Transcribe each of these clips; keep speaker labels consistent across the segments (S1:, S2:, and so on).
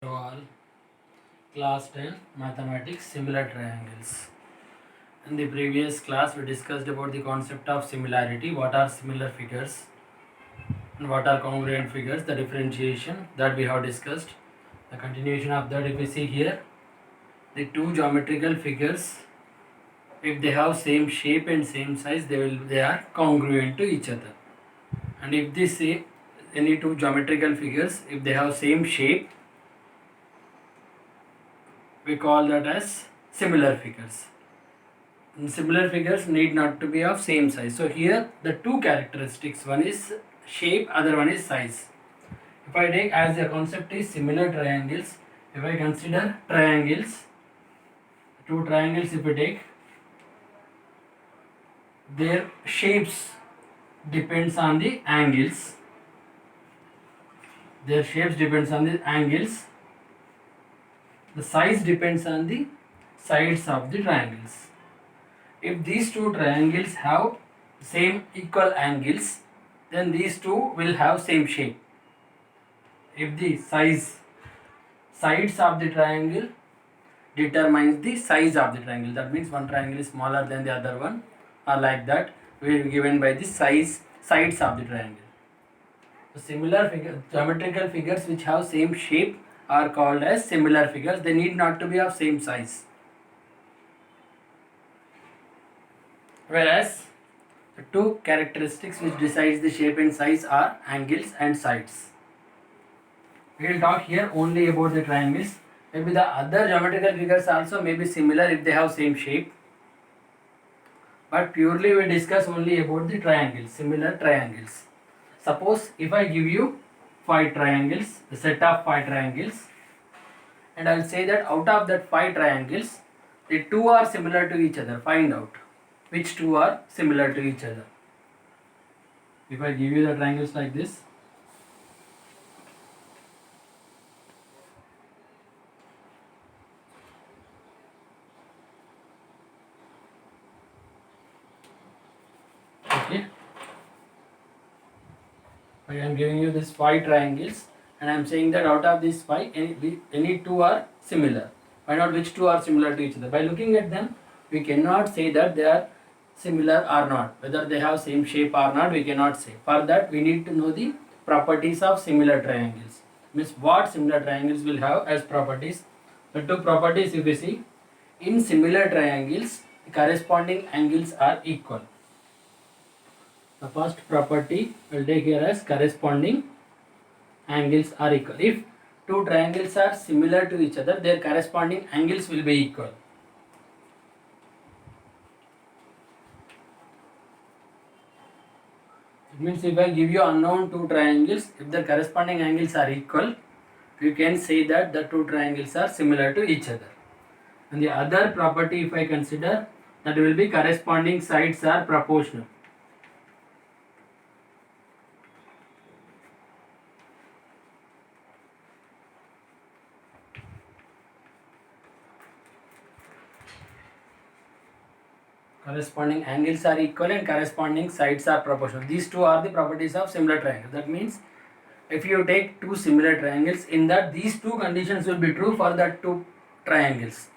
S1: To all, class 10 mathematics similar triangles. In the previous class we discussed about the concept of similarity, what are similar figures and what are congruent figures, the differentiation that we have discussed. The continuation of that, if we see here, the two geometrical figures, if they have same shape and same size, they are congruent to each other. And if they say any two geometrical figures, if they have same shape, we call that as similar figures. And similar figures need not to be of same size. So here the two characteristics, one is shape, other one is size. If I take as the concept is similar triangles, if I consider triangles, two triangles, if we take, their shapes depends on the angles. Their shapes depends on the angles. The size depends on the sides of the triangles. If these two triangles have same equal angles, then these two will have same shape. If the sides of the triangle determines the size of the triangle, that means one triangle is smaller than the other one, or like that, we are given by the sides of the triangle. So similar geometrical figures which have same shape are called as similar figures. They need not to be of same size. Whereas the two characteristics which decides the shape and size are angles and sides. We will talk here only about the triangles. Maybe the other geometrical figures also may be similar if they have same shape. But purely we discuss only about the triangles, similar triangles. Suppose if I give you 5 triangles, the set of 5 triangles, and I will say that out of that 5 triangles, the 2 are similar to each other. Find out which 2 are similar to each other. If I give you the triangles like this, okay, I am giving you this 5 triangles and I am saying that out of these 5, any 2 are similar. Find out which 2 are similar to each other. By looking at them, we cannot say that they are similar or not. Whether they have same shape or not, we cannot say. For that, we need to know the properties of similar triangles. Means what similar triangles will have as properties. The two properties, if we see, in similar triangles, the corresponding angles are equal. The first property will take here as corresponding angles are equal. If two triangles are similar to each other, their corresponding angles will be equal. It means if I give you unknown two triangles, if their corresponding angles are equal, you can say that the two triangles are similar to each other. And the other property, if I consider, that will be corresponding sides are proportional. Corresponding angles are equal and corresponding sides are proportional. These two are the properties of similar triangle. That means if you take two similar triangles, in that these two conditions will be true for that two triangles.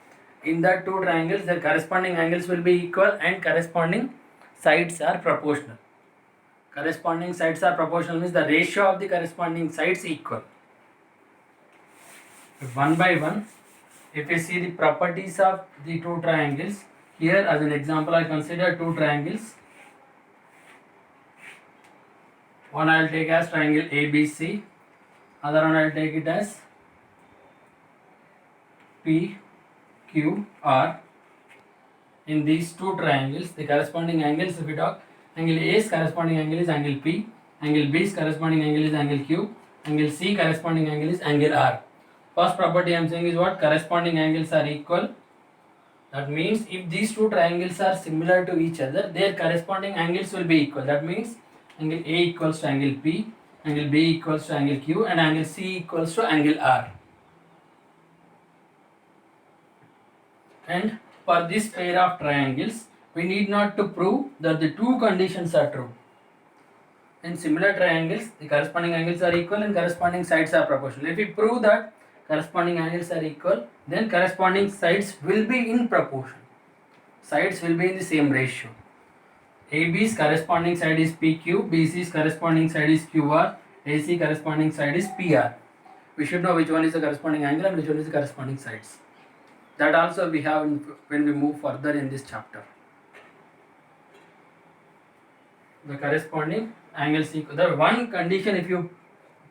S1: In that two triangles, their corresponding angles will be equal and corresponding sides are proportional. Corresponding sides are proportional means the ratio of the corresponding sides equal. One by one, if we see the properties of the two triangles, here as an example I consider two triangles. One I will take as triangle ABC, other one I will take it as PQR. In these two triangles, the corresponding angles, if we talk, angle A's corresponding angle is angle P, angle B's corresponding angle is angle Q, angle C corresponding angle is angle R. First property I am saying is what? Corresponding angles are equal. That means if these two triangles are similar to each other, their corresponding angles will be equal. That means angle A equals to angle P, angle B equals to angle Q, and angle C equals to angle R. And for this pair of triangles, we need not to prove that the two conditions are true. In similar triangles, the corresponding angles are equal and corresponding sides are proportional. If we prove that corresponding angles are equal, then corresponding sides will be in proportion. Sides will be in the same ratio. AB's corresponding side is PQ, BC's corresponding side is QR, AC corresponding side is PR. We should know which one is the corresponding angle and which one is the corresponding sides. That also we have when we move further in this chapter. The corresponding angles equal. The one condition, if you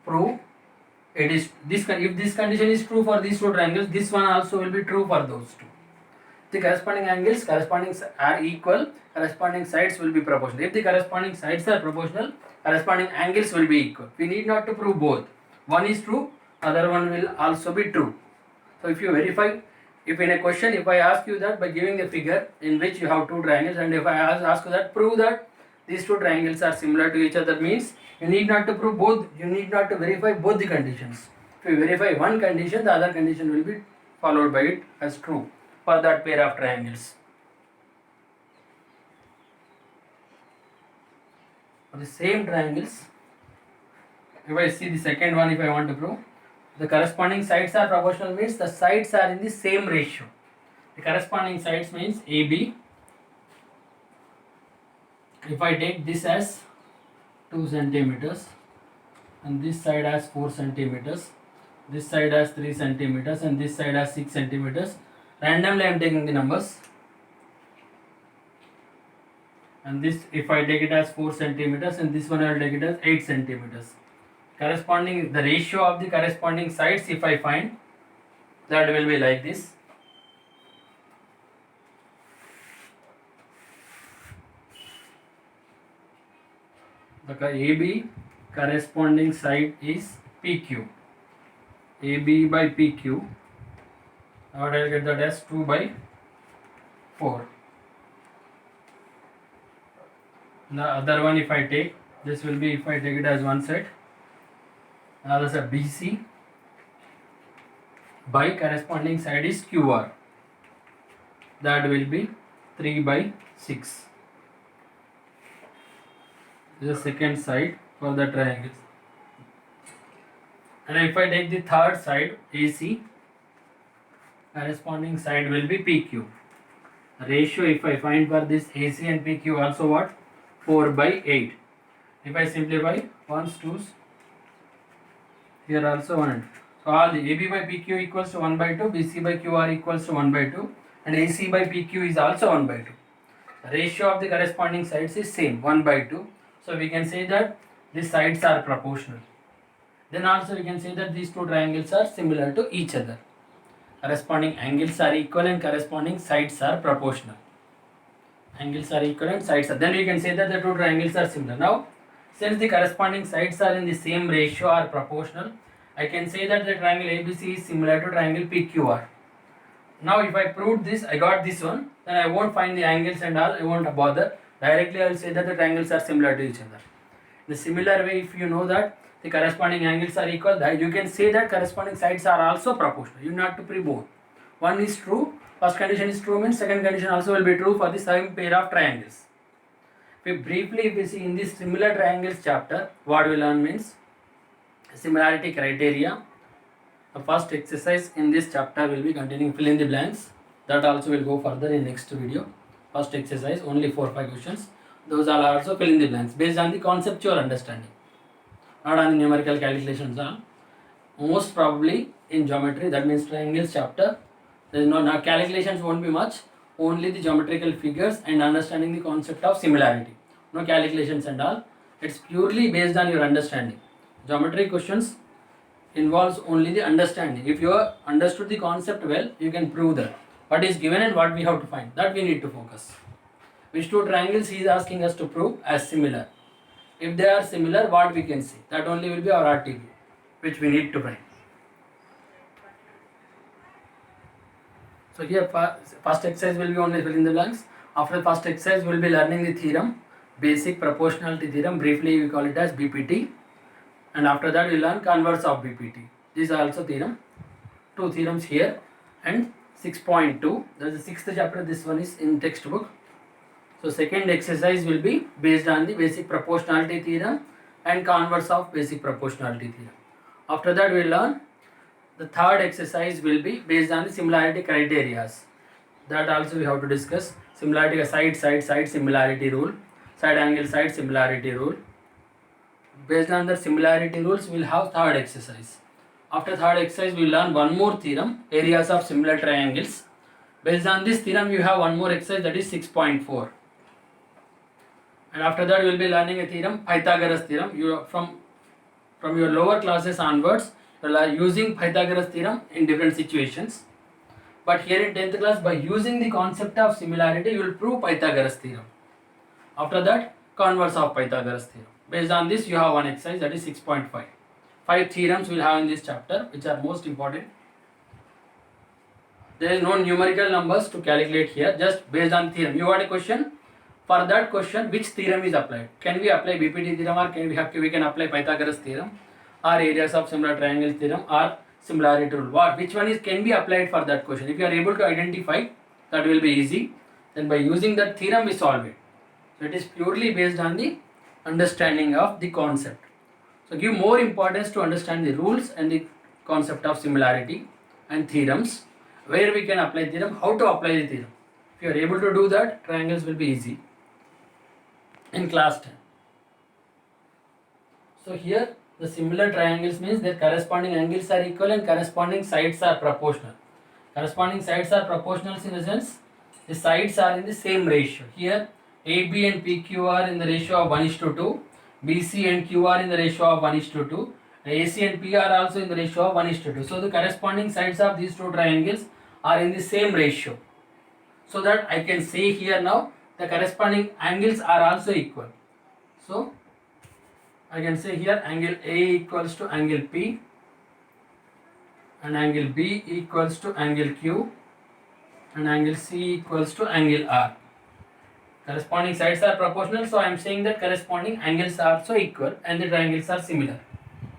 S1: prove it is this, if this condition is true for these two triangles, this one also will be true for those two. The corresponding angles are equal, corresponding sides will be proportional. If the corresponding sides are proportional, corresponding angles will be equal. We need not to prove both. One is true, other one will also be true. So if you verify, if in a question, if I ask you that by giving the figure in which you have two triangles, and if I ask you that prove that these two triangles are similar to each other, means you need not to prove both, you need not to verify both the conditions. If you verify one condition, the other condition will be followed by it as true for that pair of triangles. For the same triangles, if I see the second one, if I want to prove the corresponding sides are proportional, means the sides are in the same ratio. The corresponding sides means AB. If I take this as 2 centimeters and this side as 4 centimeters, this side as 3 centimeters and this side as 6 centimeters, randomly I am taking the numbers, and this, if I take it as 4 centimeters and this one I will take it as 8 centimeters. Corresponding, the ratio of the corresponding sides, if I find, that will be like this. The AB corresponding side is PQ. AB by PQ, I will get that as 2 by 4. The other one, if I take, this will be, if I take it as one side, another side BC by corresponding side is QR, that will be 3 by 6. This is the second side for the triangles. And if I take the third side AC, corresponding side will be PQ. Ratio, if I find for this AC and PQ, also what? 4 by 8. If I simplify, 1's, 2's, here also 1. So all the AB by PQ equals to 1 by 2, BC by QR equals to 1 by 2, and AC by PQ is also 1 by 2. The ratio of the corresponding sides is same, 1 by 2. So we can say that these sides are proportional. Then also we can say that these two triangles are similar to each other. Corresponding angles are equal and corresponding sides are proportional. Angles are equal and sides are. Then we can say that the two triangles are similar. Now, since the corresponding sides are in the same ratio or proportional, I can say that the triangle ABC is similar to triangle PQR. Now if I proved this, I got this one, then I won't find the angles and all, I won't bother. Directly I will say that the triangles are similar to each other. In a similar way, if you know that the corresponding angles are equal, that you can say that corresponding sides are also proportional. You not to prove both. One is true, first condition is true, means second condition also will be true for the same pair of triangles. If we see in this similar triangles chapter, what we learn means similarity criteria. The first exercise in this chapter will be containing fill in the blanks. That also will go further in next video. First exercise, only 4-5 questions. Those are also fill in the blanks based on the conceptual understanding, not on the numerical calculations. Most probably in geometry, that means triangles chapter, there is no calculations won't be much, only the geometrical figures and understanding the concept of similarity. No calculations and all. It's purely based on your understanding. Geometry questions involves only the understanding. If you have understood the concept well, you can prove that what is given and what we have to find, that we need to focus. Which two triangles he is asking us to prove as similar. If they are similar, what we can say, that only will be our RTB, which we need to find. So here first exercise will be only fill in the blanks. After first exercise we will be learning the theorem, basic proportionality theorem, briefly we call it as BPT, and after that we learn converse of BPT. These are also theorem, two theorems here, and 6.2, that is the sixth chapter, this one is in textbook. So second exercise will be based on the basic proportionality theorem and converse of basic proportionality theorem. After that we will learn the third exercise will be based on the similarity criteria. That also we have to discuss. Similarity, side similarity rule, side angle side similarity rule. Based on the similarity rules, we will have third exercise. After third exercise, we will learn one more theorem, areas of similar triangles. Based on this theorem, you have one more exercise, that is 6.4. And after that, we will be learning a theorem, Pythagoras theorem. You from your lower classes onwards, you are using Pythagoras theorem in different situations. But here in 10th class, by using the concept of similarity, you will prove Pythagoras theorem. After that, converse of Pythagoras theorem. Based on this, you have one exercise, that is 6.5. 5 theorems we will have in this chapter, which are most important. There is no numerical numbers to calculate here, just based on theorem. You got a question? For that question, which theorem is applied? Can we apply BPT theorem, or we can apply Pythagoras theorem, or areas of similar triangles theorem, or similarity rule? Which one can be applied for that question? If you are able to identify, that will be easy. Then by using that theorem, we solve it. So it is purely based on the understanding of the concept. So give more importance to understand the rules and the concept of similarity and theorems, where we can apply theorem, how to apply the theorem. If you are able to do that, triangles will be easy in class 10. So here the similar triangles means their corresponding angles are equal and corresponding sides are proportional. Corresponding sides are proportional in the sense the sides are in the same ratio. Here AB and PQ are in the ratio of 1:2, BC and Q are in the ratio of 1:2, AC and P are also in the ratio of 1:2. So the corresponding sides of these two triangles are in the same ratio. So that I can say here now the corresponding angles are also equal. So I can say here angle A equals to angle P and angle B equals to angle Q and angle C equals to angle R. Corresponding sides are proportional, so I am saying that corresponding angles are also equal and the triangles are similar.